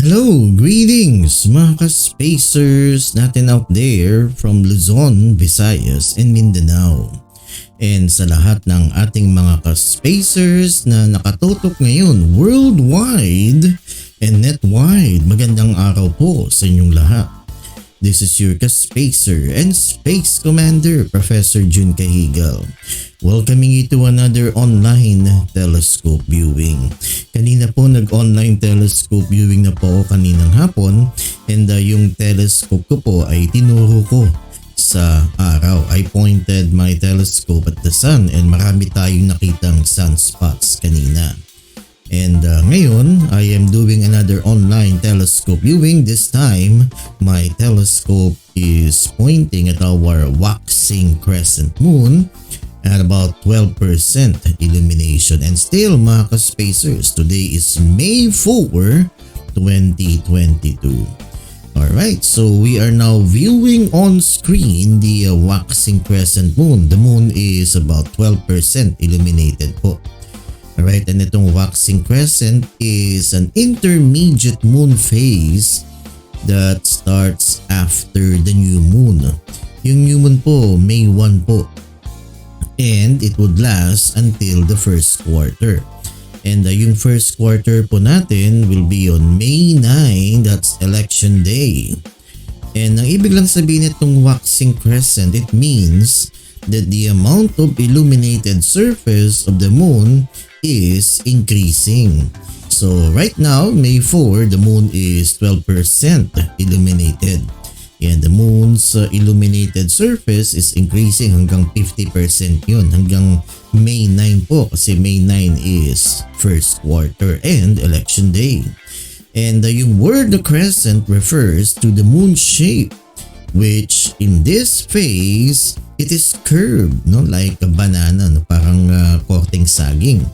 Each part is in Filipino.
Hello, greetings mga ka-spacers natin out there from Luzon, Visayas, and Mindanao. And sa lahat ng ating mga ka-spacers na nakatutok ngayon worldwide and netwide, magandang araw po sa inyong lahat. This is your ka-spacer and space commander, Prof Jun Cajigal, welcoming you to another online telescope viewing. Kanina po nag-online telescope viewing na po ako kaninang hapon, and yung telescope ko po ay tinuro ko sa araw. I pointed my telescope at the sun and marami tayong nakitang sunspots kanina. And ngayon, I am doing another online telescope viewing. This time, my telescope is pointing at our waxing crescent moon at about 12% illumination. And still mga ka-spacers, today is May 4, 2022. Alright, so we are now viewing on screen the waxing crescent moon. The moon is about 12% illuminated po. Alright, and itong waxing crescent is an intermediate moon phase that starts after the new moon. Yung new moon po, May 1 po. And it would last until the first quarter. And yung first quarter po natin will be on May 9, that's election day. And ang ibig lang sabihin itong waxing crescent, it means that the amount of illuminated surface of the moon is increasing. So right now, May 4, the moon is 12% illuminated. And the moon's illuminated surface is increasing hanggang 50% yun. Hanggang May 9 po, kasi May 9 is first quarter and election day. And yung word the crescent refers to the moon shape, which in this phase, it is curved, no? Like a banana, no? Parang korteng saging.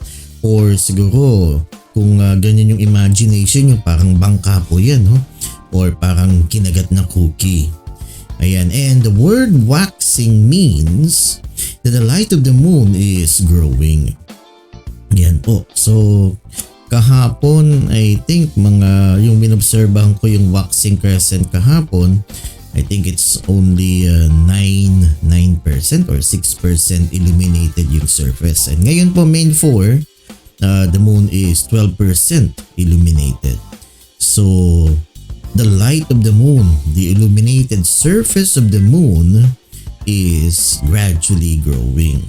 Or siguro, kung ganyan yung imagination nyo, parang bangka po yan, no? Or parang kinagat na cookie. Ayan, and the word waxing means that the light of the moon is growing. Yan po. So, kahapon, I think yung minobserbahan ko yung waxing crescent kahapon, I think it's only 9% or 6% illuminated yung surface. And ngayon po, May 4, the moon is 12% illuminated. So, the light of the moon, the illuminated surface of the moon is gradually growing.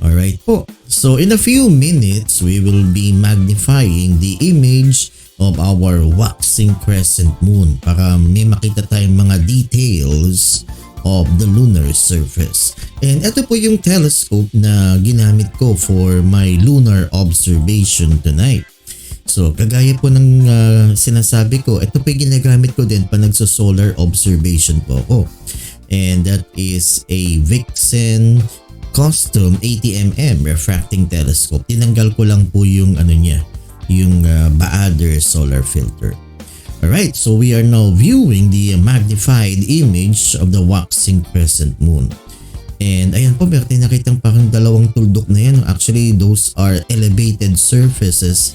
Alright po. So, in a few minutes, we will be magnifying the image of our waxing crescent moon para may makita tayong mga details of the lunar surface. And ito po yung telescope na ginamit ko for my lunar observation tonight. So kagaya po ng sinasabi ko, ito po yung ginagamit ko din pa nagso-solar observation po ako. And that is a Vixen custom 80mm refracting telescope. Tinanggal ko lang po yung yung Baader solar filter. Alright, so we are now viewing the magnified image of the waxing crescent moon. And ayan po, meron tayong nakitang parang dalawang tuldok na yan. Actually, those are elevated surfaces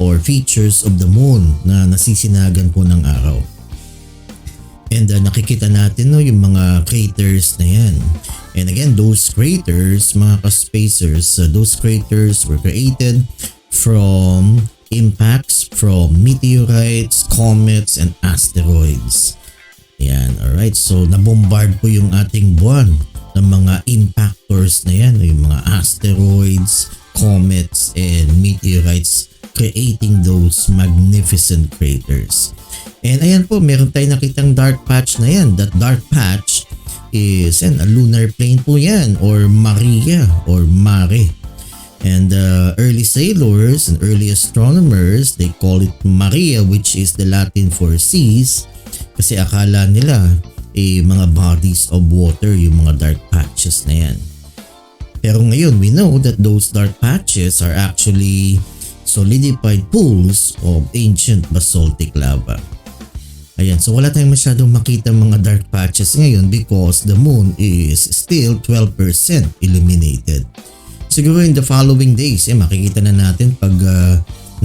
or features of the moon na nasisinagan po ng araw. And nakikita natin yung mga craters na yan. And again, those craters, mga ka-spacers, those craters were created from impacts from meteorites, comets, and asteroids. Yan, alright. So, nabombard po yung ating buwan ng mga impactors na yan, yung mga asteroids, comets, and meteorites, creating those magnificent craters. And ayan po, meron tayong nakitang dark patch na yan. That dark patch is a lunar plane po yan, or Maria, or Mare. And early sailors and early astronomers, they call it Maria, which is the Latin for seas, kasi akala nila mga bodies of water yung mga dark patches na yan. Pero ngayon, we know that those dark patches are actually solidified pools of ancient basaltic lava. Ayan, so wala tayong masyadong makita mga dark patches ngayon because the moon is still 12% illuminated. Siguro in the following days, makikita na natin pag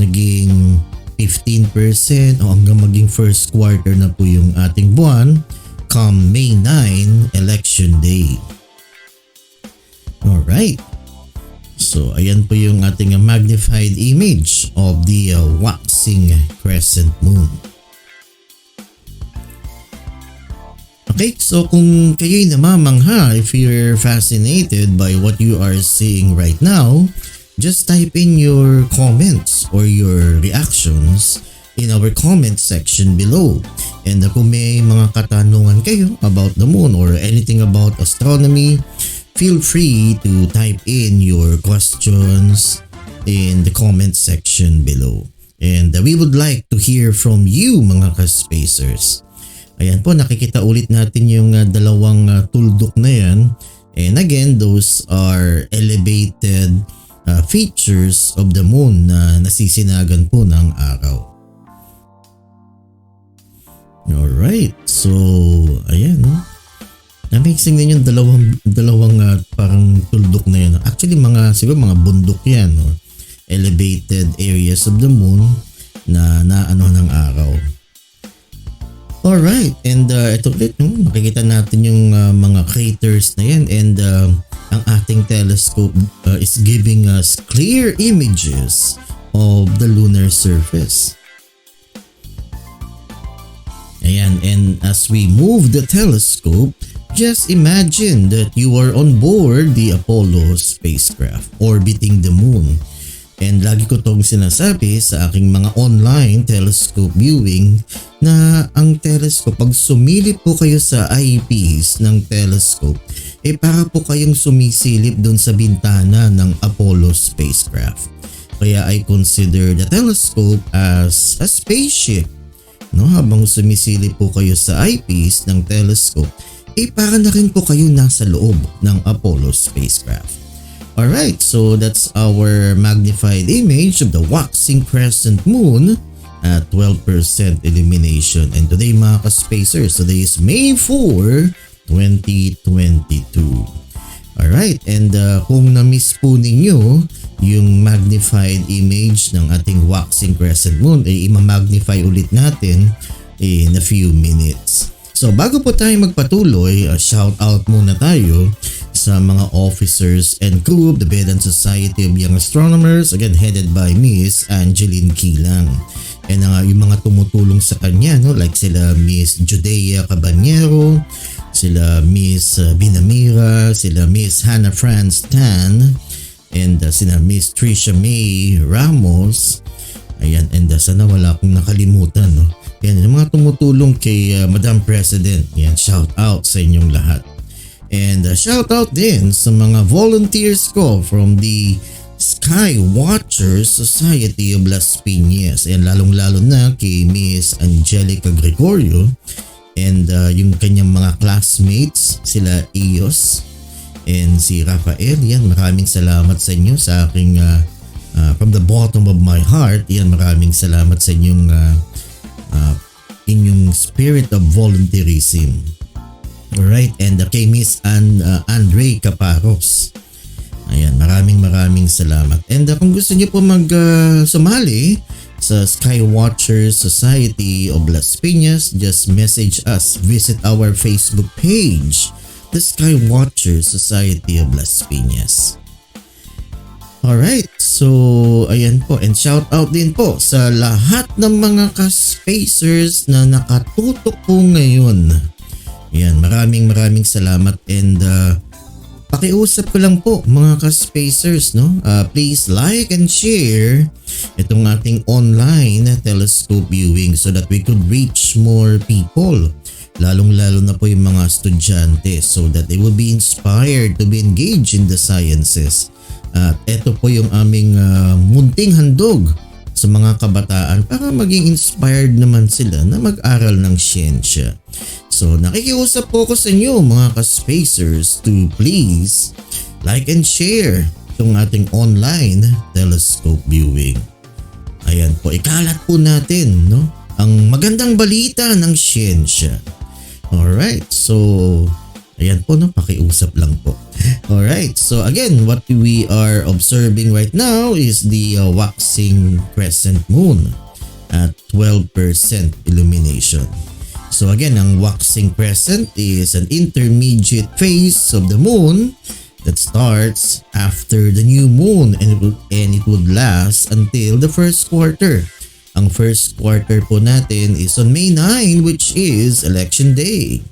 naging 15% o hanggang maging first quarter na po yung ating buwan come May 9, Election Day. Alright. So ayan po yung ating magnified image of the waxing crescent moon. Okay, so kung kayo'y namamangha, if you're fascinated by what you are seeing right now, just type in your comments or your reactions in our comment section below. And kung may mga katanungan kayo about the moon or anything about astronomy, feel free to type in your questions in the comment section below. And we would like to hear from you mga ka-spacers. Ayan po, nakikita ulit natin yung dalawang tuldok na yan. And again, those are elevated features of the moon na nasisinagan po ng araw. Alright, so ayan. Amazing din yung dalawang parang tuldok na yan. Actually, siguro mga bundok yan. Elevated areas of the moon na naano ng araw. Alright, and ito ulit, makikita natin yung mga craters na yan, and ang ating telescope is giving us clear images of the lunar surface. Ayan, and as we move the telescope, just imagine that you are on board the Apollo spacecraft orbiting the moon. And lagi ko tong sinasabi sa aking mga online telescope viewing na ang telescope, pag sumilip po kayo sa eyepiece ng telescope, para po kayong sumisilip dun sa bintana ng Apollo spacecraft. Kaya I consider the telescope as a spaceship. Habang sumisilip po kayo sa eyepiece ng telescope, para na rin po kayo nasa loob ng Apollo spacecraft. Alright, so that's our magnified image of the waxing crescent moon at 12% illumination. And today mga ka-spacers, today is May 4, 2022. Alright, and kung na-miss po ninyo yung magnified image ng ating waxing crescent moon, ima-magnify ulit natin in a few minutes. So bago po tayo magpatuloy, shout out muna tayo sa mga officers and crew of the Vedan Society of Young Astronomers, again headed by Miss Angeline Kilang. And yung mga tumutulong sa kanya, like sila Miss Judea Cabanyero, sila Miss Binamira, sila Miss Hannah France Tan, and sila Miss Trisha May Ramos. Ayan, and sana wala akong nakalimutan. Yan, yung mga tumutulong kay Madam President. Yan, shout out sa inyong lahat. And shout out din sa mga volunteers ko from the Sky Watchers Society of Las Piñas. And lalong-lalo na kay Miss Angelica Gregorio and yung kanyang mga classmates, sila Ios and si Rafael. Yan, maraming salamat sa inyo sa aking from the bottom of my heart. Yan, maraming salamat sa inyong inyong spirit of volunteerism. Alright, and kay Miss Andre Caparos. Ayan, maraming salamat. And kung gusto niyo po sumali sa Sky Watchers Society of Las Piñas, just message us. Visit our Facebook page, the Sky Watchers Society of Las Piñas. Alright, so ayan po, and shout out din po sa lahat ng mga ka-spacers na nakatutok po ngayon. Ayan, maraming salamat, and pakiusap ko lang po mga ka-spacers, please like and share itong ating online telescope viewing so that we could reach more people, lalong-lalo na po yung mga estudyante, so that they will be inspired to be engaged in the sciences. At ito po yung aming munting handog sa mga kabataan para maging inspired naman sila na mag-aral ng siyensya. So nakikiusap po ko sa inyo mga ka-spacers to please like and share itong ating online telescope viewing. Ayan po, ikalat po natin ang magandang balita ng siyensya. Alright, so ayan po, pakiusap lang po. Alright, so again, what we are observing right now is the waxing crescent moon. at 12% illumination. So again, ang waxing crescent is an intermediate phase of the moon that starts after the new moon, and it would last until the first quarter. Ang first quarter po natin is on May 9, which is election day.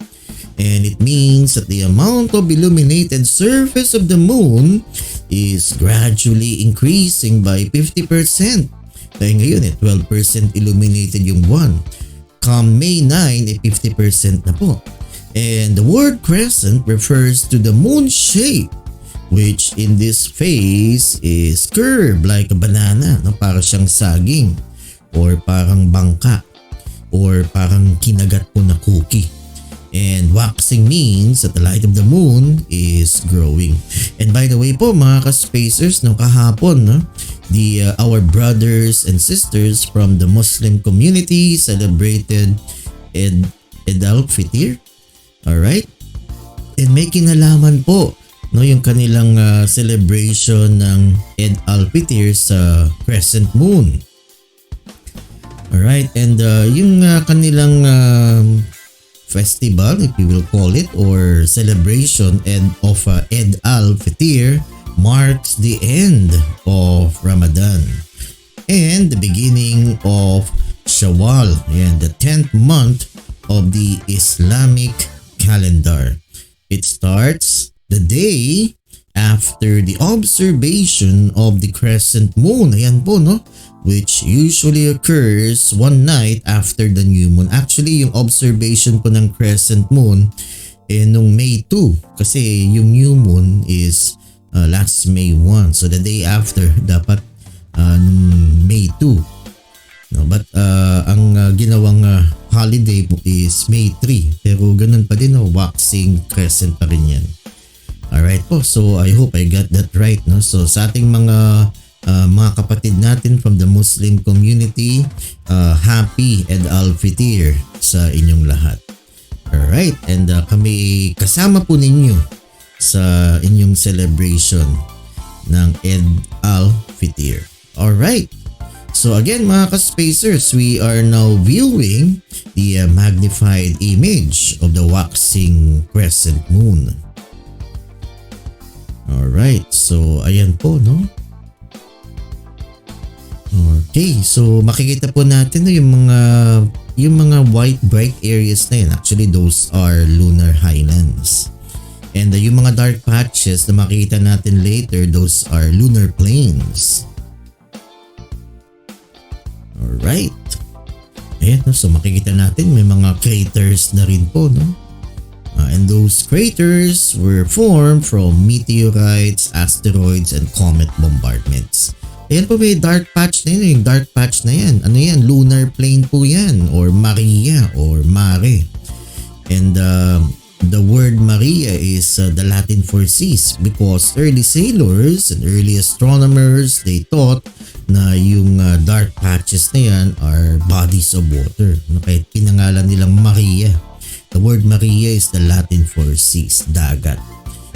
And it means that the amount of illuminated surface of the moon is gradually increasing by 50%. Kaya ngayon 12% illuminated yung buwan. Come May 9, 50% na po. And the word crescent refers to the moon shape, which in this phase is curved like a banana, no? Para siyang saging, or parang bangka, or parang kinagat po na cookie. And waxing means that the light of the moon is growing. And by the way po mga ka-spacers, no, kahapon, no, our brothers and sisters from the Muslim community celebrated Eid al-Fitr. Alright? And may kinalaman po, no, yung kanilang celebration ng Eid al-Fitr sa crescent moon. Alright? And yung kanilang festival, if you will call it, or celebration of Eid al-Fitr marks the end of Ramadan and the beginning of Shawwal, and the 10th month of the Islamic calendar. It starts the day after the observation of the crescent moon. Ayan po, no? Which usually occurs one night after the new moon. Actually, yung observation po ng crescent moon nung May 2, kasi yung new moon is last May 1. So the day after dapat May 2. No, but ang ginawang holiday po is May 3. Pero ganun pa din, no? Waxing crescent pa rin yan. Alright po, so I hope I got that right, no? So sa ating mga kapatid natin from the Muslim community, happy Eid al-Fitr sa inyong lahat. Alright, and kami kasama po ninyo sa inyong celebration ng Eid al-Fitr. Alright, so again mga ka-spacers, we are now viewing the magnified image of the waxing crescent moon. Alright, so ayan po, no? Okay, so makikita po natin, no, yung mga white bright areas na yan. Actually, those are lunar highlands. And yung mga dark patches na makikita natin later, those are lunar plains. Alright. Ayan, no, so makikita natin may mga craters na rin po, no? And those craters were formed from meteorites, asteroids, and comet bombardments. Ayan po, may dark patch na yun. Yung dark patch na yan, ano yan? Lunar plain po yan, or Maria, or Mare. And the word Maria is the Latin for seas, because early sailors and early astronomers, they thought na yung dark patches na yan are bodies of water. Kaya pinangalan nilang Maria. The word Maria is the Latin for seas, dagat.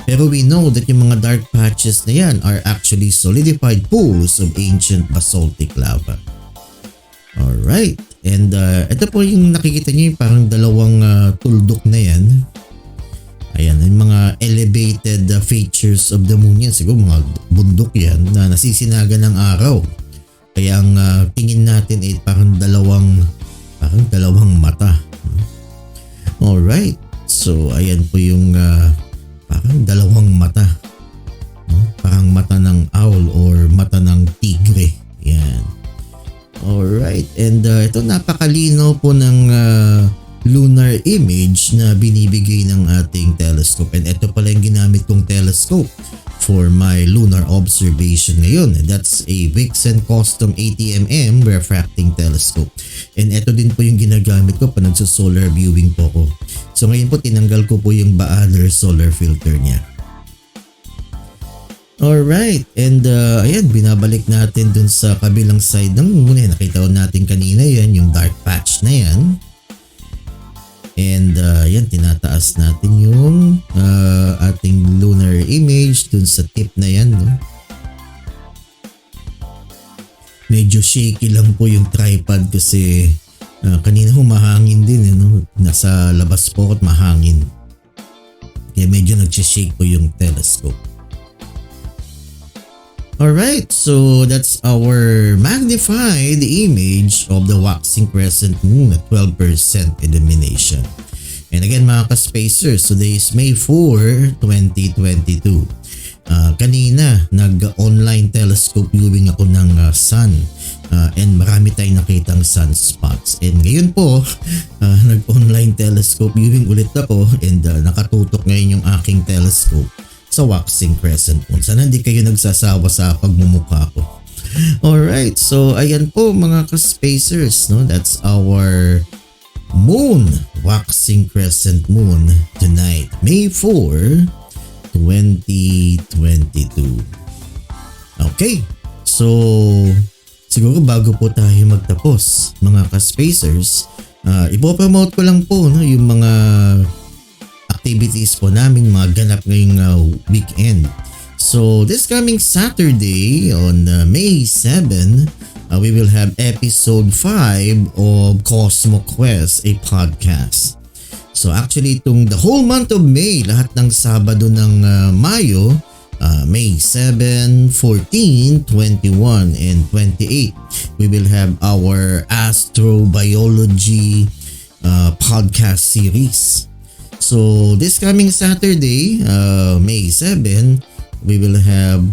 Pero we know that yung mga dark patches na yan are actually solidified pools of ancient basaltic lava. Alright. And ito po yung nakikita nyo, yung parang dalawang tuldok na yan. Ayan, yung mga elevated features of the moon yan. Siguro mga bundok yan na nasisinaga ng araw. Kaya ang tingin natin ay parang dalawang mata. Alright. So ayan po yung parang dalawang mata. Parang mata ng owl or mata ng tigre. Yan. Alright. And ito napakalinaw po ng lunar image na binibigay ng ating telescope. And ito pala yung ginamit kong telescope for my lunar observation ngayon. That's a WAXING Custom 80mm refracting telescope. And ito din po yung ginagamit ko pa nagso-solar viewing po ko. So ngayon po tinanggal ko po yung Baader solar filter niya. Alright, and ayan, binabalik natin dun sa kabilang side ng moon. Nakita natin kanina yan, yung dark patch na yan. And yan, tinataas natin yung ating lunar image dun sa tip na yan, no? Medyo shaky lang po yung tripod kasi kanina humahangin din no? Nasa labas po at mahangin. Kaya medyo nag-shake po yung telescope. Alright, so that's our magnified image of the waxing crescent moon at 12% illumination. And again mga ka-spacers, today is May 4, 2022. Kanina nag-online telescope viewing ako ng sun and marami tayong nakitang sunspots. And ngayon po, nag-online telescope viewing ulit ako and nakatutok ngayon yung aking telescope sa waxing crescent moon. Sana hindi kayo nagsasawa sa pagmumukha ko. Alright, so ayan po mga ka-spacers, no? That's our moon, waxing crescent moon tonight, May 4, 2022. Okay, so siguro bago po tayo magtapos mga ka-spacers, ipopromote ko lang po no, yung mga activities po namin mga ganap ngayong weekend. So this coming Saturday on May 7, we will have episode 5 of Cosmo Quest, a podcast. So actually the whole month of May, lahat ng Sabado ng Mayo, May 7, 14, 21, and 28, we will have our astrobiology podcast series. So this coming Saturday, May 7, we will have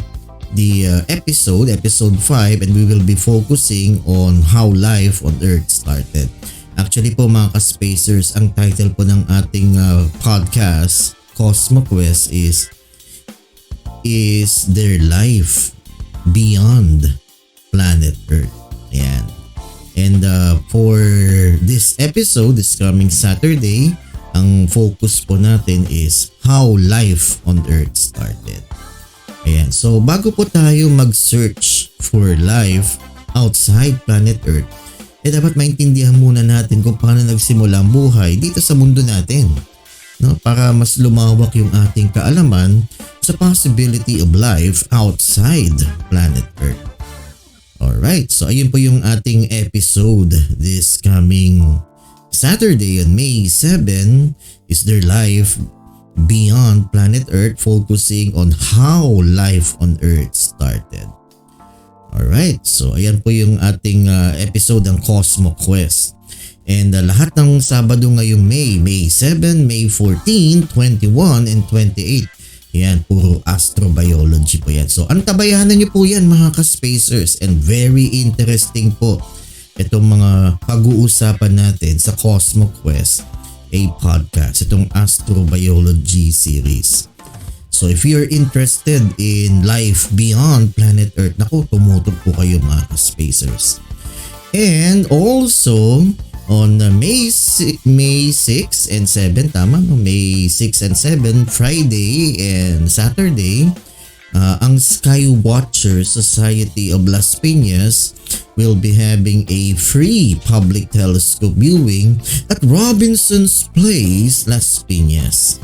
the episode 5, and we will be focusing on how life on Earth started. Actually po mga ka-spacers, ang title po ng ating podcast, Cosmo Quest, is Their Life Beyond Planet Earth. Ayan. And for this episode, this coming Saturday, ang focus po natin is how life on Earth started. Ayan. So bago po tayo mag-search for life outside planet Earth, dapat maintindihan muna natin kung paano nagsimula ang buhay dito sa mundo natin. No? Para mas lumawak yung ating kaalaman sa possibility of life outside planet Earth. Alright, so ayun po yung ating episode this coming Saturday on May 7, is Their Life Beyond Planet Earth, focusing on how life on Earth started. Alright, so ayan po yung ating episode ng Cosmo Quest. And lahat ng Sabado ngayong May 7, May 14, 21, and 28. Yan, puro astrobiology po yan. So antabayanan nyo po yan mga ka-spacers, and very interesting po itong mga pag-uusapan natin sa Cosmo Quest, a podcast, itong astrobiology series. So if you're interested in life beyond planet Earth, naku, tumutok po kayo mga ka-spacers. And also on May 6 and 7, tama no? May 6 and 7, Friday and Saturday, ang Skywatcher Society of Las Piñas will be having a free public telescope viewing at Robinson's Place, Las Piñas.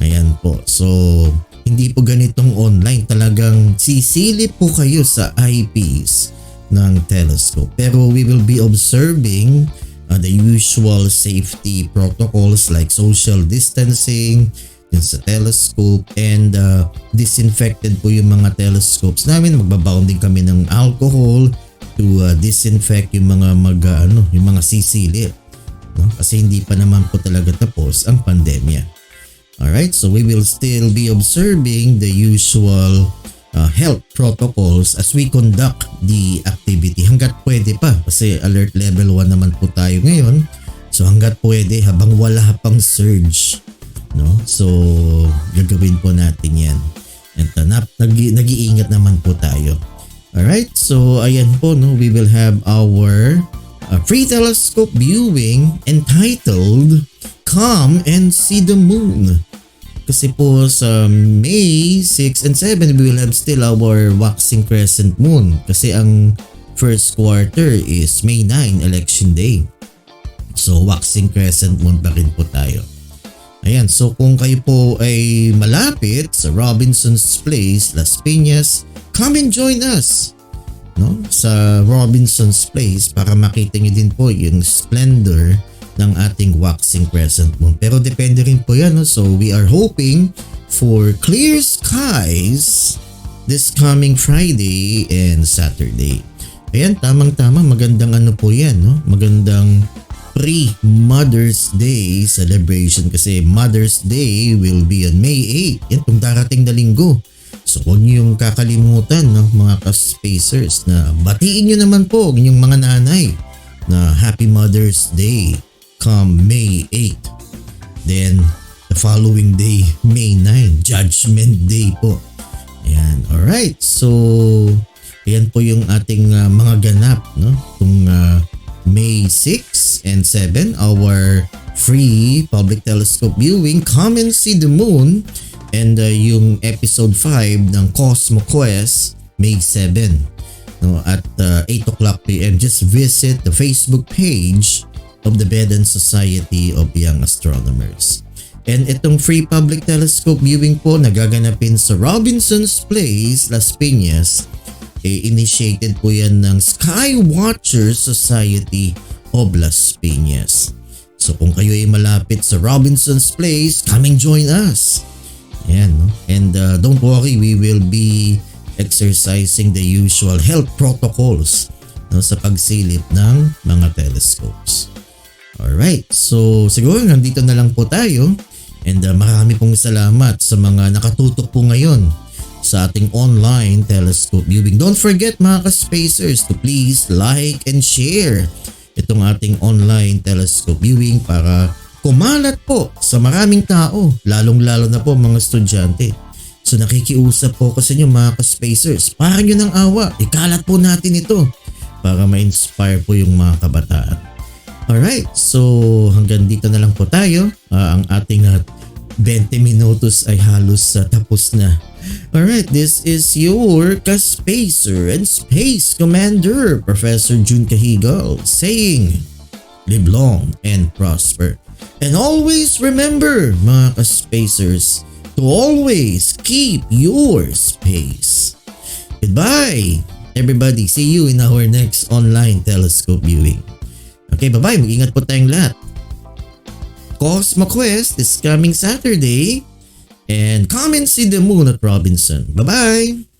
Ayan po. So, hindi po ganitong online. Talagang sisilip po kayo sa eyepiece ng telescope. Pero we will be observing the usual safety protocols like social distancing sa telescope, and disinfected po yung mga telescopes namin. Magbabounding kami ng alcohol to disinfect yung mga yung mga sisilip, no? Kasi hindi pa naman po talaga tapos ang pandemya. Alright, so we will still be observing the usual health protocols as we conduct the activity hanggat pwede pa, kasi alert level 1 naman po tayo ngayon. So hanggat pwede, habang wala pang surge, no? So gagawin po natin yan, and nag-iingat naman po tayo. Alright, so ayan po, no? We will have our free telescope viewing entitled Come and See the Moon. Kasi po sa May 6 and 7, we will have still our waxing crescent moon. Kasi ang first quarter is May 9, election day. So waxing crescent moon pa rin po tayo. Ayan, so kung kayo po ay malapit sa Robinson's Place, Las Piñas, come and join us. no, sa Robinson's Place para makita nyo din po yung splendor ng ating waxing crescent moon. Pero depende rin po yan, no? So we are hoping for clear skies this coming Friday and Saturday. Ayan, tamang-tama, magandang ano po yan, no? Magandang pre-Mother's Day celebration kasi Mother's Day will be on May 8. Yan, itong darating na linggo. So huwag niyo yung kakalimutan, no, mga ka-spacers, na batiin niyo naman po yung mga nanay na Happy Mother's Day come May 8. Then the following day, May 9, Judgment Day po. Ayan, alright. So ayan po yung ating mga ganap, no? Itong May 6 and 7, our free public telescope viewing, Come and See the Moon, and yung episode 5 ng Cosmo Quest, May 7, no, at 8 o'clock p.m. Just visit the Facebook page of the Bedan Society of Young Astronomers. And itong free public telescope viewing po nagaganapin sa Robinson's Place, Las Piñas. Initiated po yan ng Sky Watchers Society of Las Piñas. So kung kayo ay malapit sa Robinson's Place, come and join us. Ayan, no? And don't worry, we will be exercising the usual health protocols, no, sa pagsilip ng mga telescopes. Alright, so siguro nandito na lang po tayo. And marami pong salamat sa mga nakatutok po ngayon sa ating online telescope viewing. Don't forget mga ka-spacers to please like and share itong ating online telescope viewing para kumalat po sa maraming tao, lalong-lalo na po mga estudyante. So nakikiusap po ko sa inyo mga ka-spacers, parang yun ang awa, ikalat po natin ito para ma-inspire po yung mga kabataan. Alright, so hanggang dito na lang po tayo. Ang ating 20 minutos ay halos tapos na. Alright, this is your ka-spacer and space commander, Professor Jun Cajigal, saying, live long and prosper. And always remember, mga ka-spacers, to always keep your space. Goodbye, everybody. See you in our next online telescope viewing. Okay, bye-bye. Mag-ingat po tayong lahat. Cosmo Quest is coming Saturday. And come and see the moon at Robinson. Bye-bye!